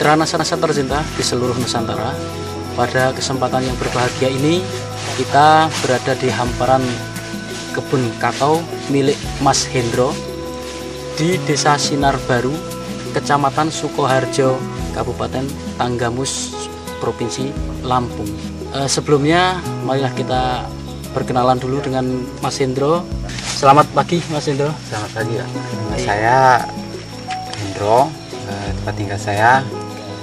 Mitra NASA tercinta di seluruh Nusantara, pada kesempatan yang berbahagia ini kita berada di hamparan kebun kakao milik Mas Hendro di Desa Sinar Baru, Kecamatan Sukoharjo, Kabupaten Tanggamus, Provinsi Lampung. Sebelumnya marilah kita perkenalan dulu dengan Mas Hendro. Selamat pagi Mas Hendro. Selamat pagi ya. Saya Hendro, tempat tinggal saya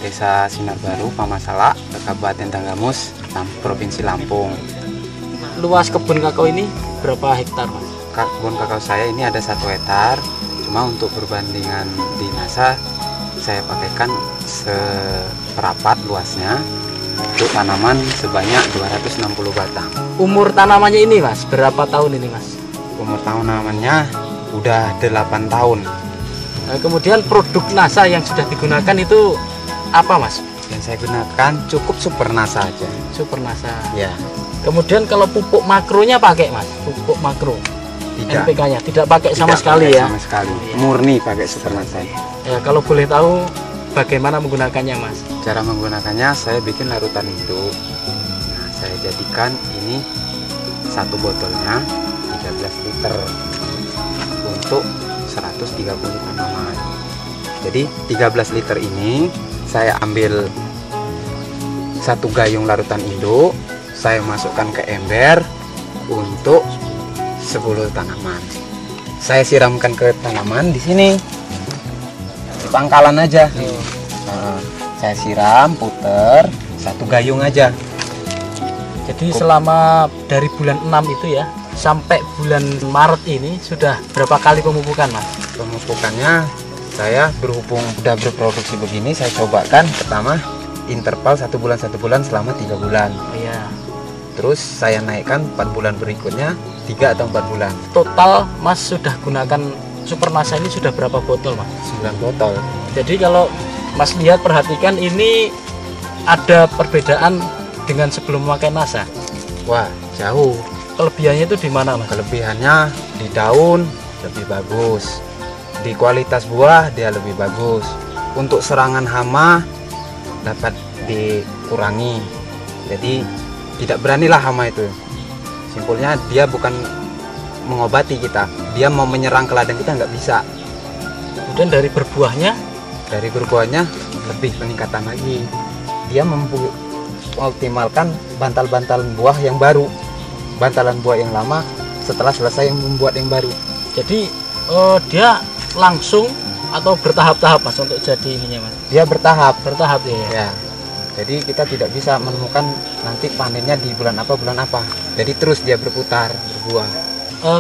Desa Sinar Baru, Pamasala, Kabupaten Tanggamus, Provinsi Lampung. Luas kebun kakao ini berapa hektar Mas? Kebun kakao saya ini ada 1 hektar. Cuma untuk perbandingan di NASA saya pakaikan seperapat luasnya untuk tanaman sebanyak 260 batang. Umur tanamannya ini Mas, berapa tahun ini Mas? Umur tanamannya udah 8 tahun. Kemudian produk NASA yang sudah digunakan itu apa Mas? Yang saya gunakan cukup Super NASA aja. Super NASA. Ya. Kemudian kalau pupuk makronya pakai Mas? Pupuk makro. Tidak. NPK-nya tidak pakai sama sekali ya? Sama sekali. Murni pakai Super NASA. Ya, kalau boleh tahu bagaimana menggunakannya Mas? Cara menggunakannya saya bikin larutan induk. Nah, saya jadikan ini 1 botolnya 13 liter untuk 130 tanaman. Jadi 13 liter ini saya ambil 1 gayung larutan induk, saya masukkan ke ember untuk 10 tanaman. Saya siramkan ke tanaman di sini. Di pangkalan aja. Nah, saya siram, puter 1 gayung aja. Jadi selama dari bulan 6 itu ya sampai bulan Maret ini sudah berapa kali pemupukan Mas? Pemupukannya saya berhubung udah berproduksi begini, saya cobakan pertama interval 1 bulan selama 3 bulan. Oh, iya. Terus saya naikkan 4 bulan berikutnya 3 atau 4 bulan. Total Mas sudah gunakan Super NASA ini sudah berapa botol Mas? 9 botol. Jadi kalau Mas lihat, perhatikan, ini ada perbedaan dengan sebelum memakai NASA. Wah, jauh. Kelebihannya itu di mana Mas? Kelebihannya di daun lebih bagus, di kualitas buah dia lebih bagus, untuk serangan hama dapat dikurangi. Jadi tidak beranilah hama itu. Simpulnya dia bukan mengobati kita, dia mau menyerang ke ladang kita nggak bisa. Kemudian dari berbuahnya lebih peningkatan lagi. Dia mengoptimalkan bantal-bantalan buah yang baru, bantalan buah yang lama setelah selesai membuat yang baru. Jadi dia langsung atau bertahap-tahap Mas untuk jadi ininya Mas? Dia bertahap ya. Ya. Jadi kita tidak bisa menemukan nanti panennya di bulan apa. Jadi terus dia berputar, berbuah.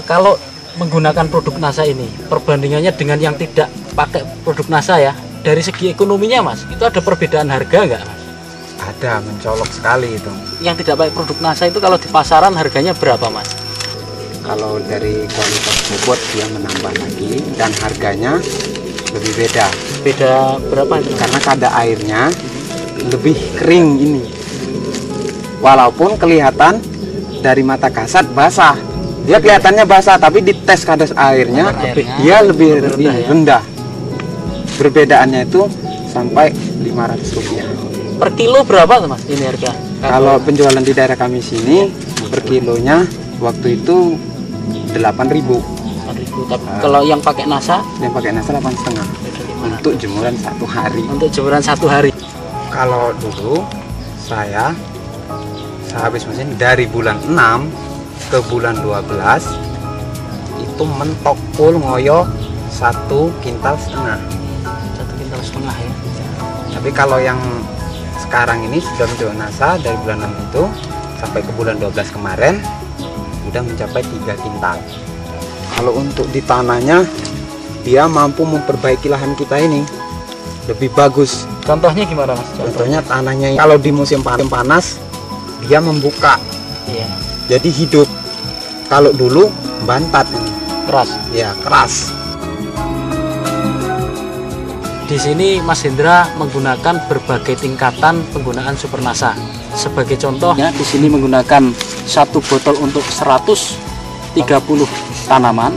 Kalau menggunakan produk NASA ini, perbandingannya dengan yang tidak pakai produk NASA ya, dari segi ekonominya Mas, itu ada perbedaan harga nggak Mas? Ada, mencolok sekali itu. Yang tidak pakai produk NASA itu kalau di pasaran harganya berapa Mas? Kalau dari kualitas bobot dia menambah lagi dan harganya lebih beda. Beda berapa itu? Karena kadar airnya lebih kering ini. Walaupun kelihatan dari mata kasat basah, dia kelihatannya basah, tapi di tes kadar airnya dia lebih rendah. Perbedaannya itu sampai Rp500. Per kilo berapa tuh Mas ini harga? Kalau penjualan di daerah kami sini per kilonya waktu itu 8.000. Tapi kalau yang pakai NASA? Yang pakai NASA 8,5 untuk jemuran 1 hari. Untuk jemuran 1 hari. Kalau dulu saya habis mesin dari bulan 6 ke bulan 12 itu mentok full ngoyo 1,5 kintal. 1,5 kintal ya. Tapi kalau yang sekarang ini sudah mencoba NASA dari bulan 6 itu sampai ke bulan 12 kemarin sudah mencapai 3 kintal. Kalau untuk di tanahnya dia mampu memperbaiki lahan kita ini lebih bagus. Contohnya gimana Mas? Contohnya tanahnya kalau di musim panas dia membuka. Iya. Jadi hidup. Kalau dulu bantat ini. Keras. Ya, keras. Di sini Mas Hendra menggunakan berbagai tingkatan penggunaan Super NASA. Sebagai contoh, ya, di sini menggunakan 1 botol untuk 130 tanaman,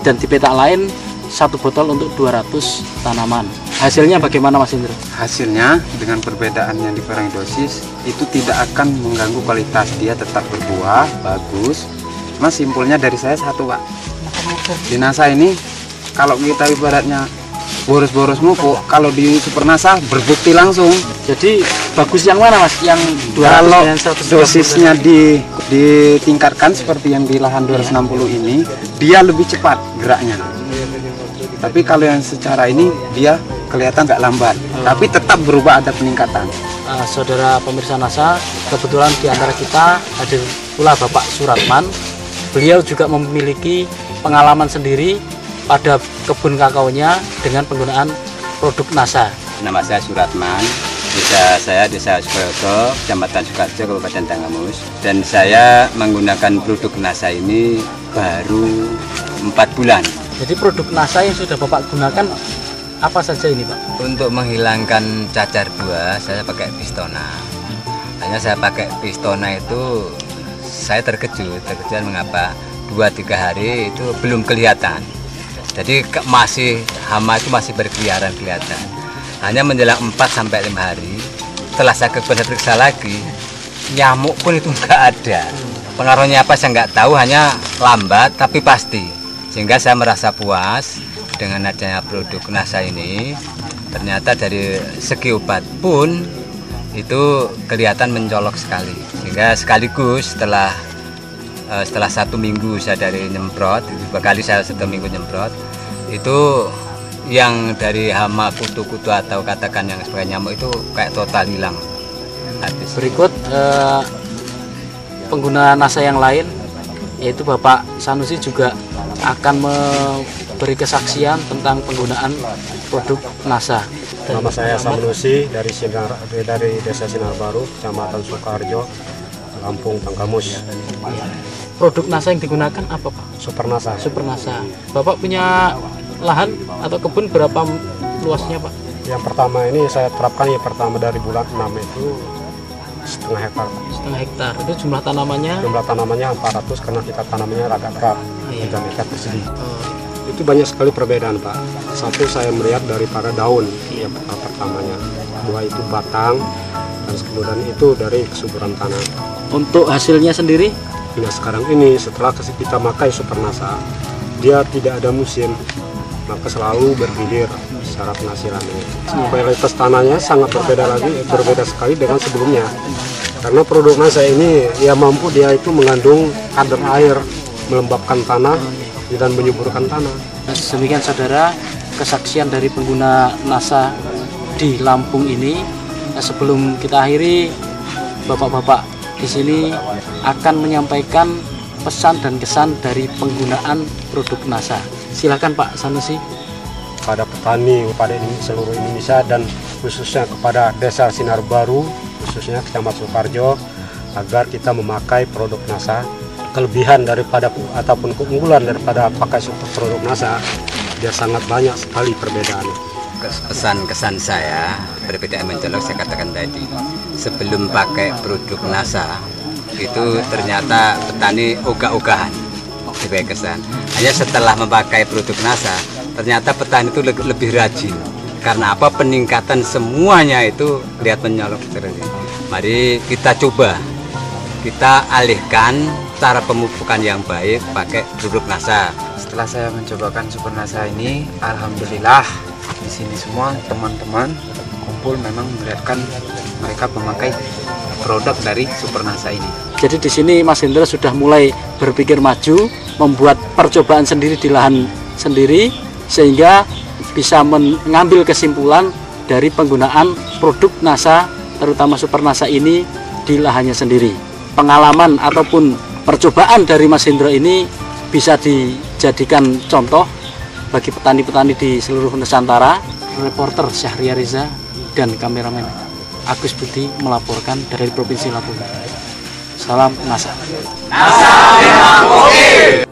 dan di petak lain 1 botol untuk 200 tanaman. Hasilnya bagaimana Mas Hendro? Hasilnya dengan perbedaan yang dikurangi dosis itu tidak akan mengganggu kualitas, dia tetap berbuah bagus. Mas, simpulnya dari saya satu, Pak. Di NASA ini kalau kita ibaratnya boros-boros mupuk, kalau di Supernasa berbukti langsung. Jadi bagus yang mana Mas? Yang 200 Kalau dan 100 dosisnya ditingkatkan seperti yang di lahan 260 ini, dia lebih cepat geraknya. Tapi kalau yang secara ini dia kelihatan nggak lambat, tapi tetap berubah, ada peningkatan. Saudara pemirsa NASA, kebetulan di antara kita hadir pula Bapak Suratman. Beliau juga memiliki pengalaman sendiri pada kebun kakaonya dengan penggunaan produk NASA. Nama saya Suratman, desa saya Desa Sukoyoto, Kecamatan Sukarjo, Kabupaten Tanggamus. Dan saya menggunakan produk NASA ini baru 4 bulan. Jadi produk NASA yang sudah Bapak gunakan apa saja ini Pak? Untuk menghilangkan cacar buah, saya pakai Pistona. Hanya saya pakai Pistona itu saya terkejut mengapa 2-3 hari itu belum kelihatan. Jadi masih hama itu masih berkeliaran kelihatan. Hanya menjelang 4-5 hari setelah saya periksa lagi, nyamuk pun itu nggak ada. Pengaruhnya apa saya nggak tahu, hanya lambat tapi pasti. Sehingga saya merasa puas dengan adanya produk NASA ini. Ternyata dari segi obat pun itu kelihatan mencolok sekali. Sehingga sekaligus setelah 1 minggu saya dari nyemprot, 2 kali saya 1 minggu nyemprot, itu yang dari hama kutu-kutu atau katakan yang sebagai nyamuk itu kayak total hilang habis. Berikut pengguna NASA yang lain, yaitu Bapak Sanusi juga akan memberi kesaksian tentang penggunaan produk NASA. Nama saya Sanusi dari Desa Sinar Baru, Kecamatan Sukarjo, Lampung, Tanggamus. Produk NASA yang digunakan apa Pak? Supernasa. Supernasa. Bapak punya lahan atau kebun berapa luasnya Pak? Yang pertama ini saya terapkan ya pertama dari bulan 6 itu setengah hektar. Setengah hektar. Itu jumlah tanamannya? Jumlah tanamannya 400 karena kita tanamnya agak berat, 3 meter persegi. Itu banyak sekali perbedaan Pak. Satu saya melihat daripada daun yang pertamanya, 2 itu batang, dan kemudian itu dari kesuburan tanah. Untuk hasilnya sendiri? Nah sekarang ini setelah kita pakai Supernasa, dia tidak ada musim, maka selalu bergilir secara penghasilannya. Kualitas tanahnya sangat berbeda sekali dengan sebelumnya. Karena produk NASA ini ya mampu dia itu mengandung kadar air, melembabkan tanah dan menyuburkan tanah. Demikian saudara, kesaksian dari pengguna NASA di Lampung ini. Sebelum kita akhiri, bapak-bapak di sini akan menyampaikan pesan dan kesan dari penggunaan produk NASA. Silakan Pak Sanusi. Pada petani pada seluruh Indonesia dan khususnya kepada Desa Sinar Baru, khususnya Kecamatan Sukarjo, agar kita memakai produk NASA. Kelebihan daripada ataupun keunggulan daripada pakai produk NASA, dia sangat banyak sekali perbedaannya. Pesan-kesan saya berbeda mencolok, saya katakan tadi, sebelum pakai produk NASA itu ternyata petani ogah-ogahan sebagai kesan. Hanya setelah memakai produk NASA ternyata petani itu lebih rajin. Karena apa? Peningkatan semuanya itu lihat menyolok seperti ini. Mari kita coba, kita alihkan cara pemupukan yang baik pakai produk NASA. Setelah saya mencobakan Supernasa ini, alhamdulillah di sini semua teman-teman kumpul memang melihatkan mereka memakai produk dari Supernasa ini. Jadi di sini Mas Hendro sudah mulai berpikir maju, membuat percobaan sendiri di lahan sendiri, sehingga bisa mengambil kesimpulan dari penggunaan produk NASA, terutama Supernasa ini di lahannya sendiri. Pengalaman ataupun percobaan dari Mas Hendro ini bisa dijadikan contoh bagi petani-petani di seluruh Nusantara. Reporter Syahria Riza dan kameramen Agus Budi melaporkan dari Provinsi Lampung. Salam NASA. NASA memang oke.